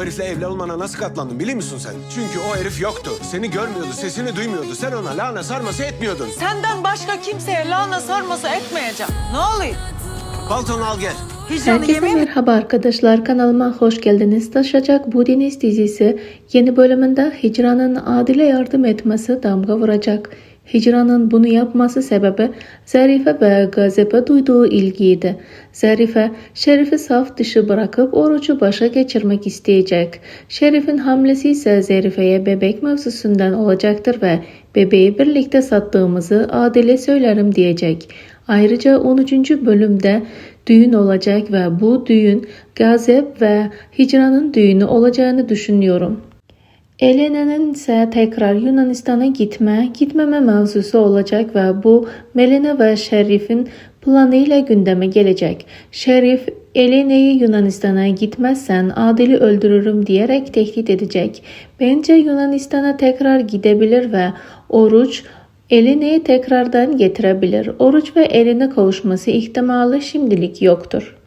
o herifle evli olmana nasıl katlandın biliyor musun sen? Çünkü o herif yoktu. Seni görmüyordu, sesini duymuyordu. Sen ona lahana sarması etmiyordun. Senden başka kimseye lahana sarması etmeyeceğim. Ne oluyor? Paltonu al gel. Hicranı Herkese yemeğe mi? merhaba arkadaşlar, kanalıma hoş geldiniz. Taşacak Bu Deniz dizisi yeni bölümünde Hicran'ın Adil'e yardım etmesi damga vuracak. Hicran'ın bunu yapması sebebi Zarife ve Gazibe duyduğu ilgiydi. Zarife, Şerif'i saf dışı bırakıp Oruç'u başa geçirmek isteyecek. Şerif'in hamlesi ise Zarife'ye bebek mevzusundan olacaktır ve bebeği birlikte sattığımızı Adil'e söylerim diyecek. Ayrıca 13. bölümde düğün olacak ve bu düğün Gazibe ve Hicran'ın düğünü olacağını düşünüyorum. Elena'nın ise tekrar Yunanistan'a gitmeme mevzusu olacak ve bu Melina ve Şerif'in planıyla gündeme gelecek. Şerif, Elena'yı Yunanistan'a gitmezsen Adil'i öldürürüm diyerek tehdit edecek. Bence Yunanistan'a tekrar gidebilir ve Oruç Elena'yı tekrardan getirebilir. Oruç ve Elena kavuşması ihtimali şimdilik yoktur.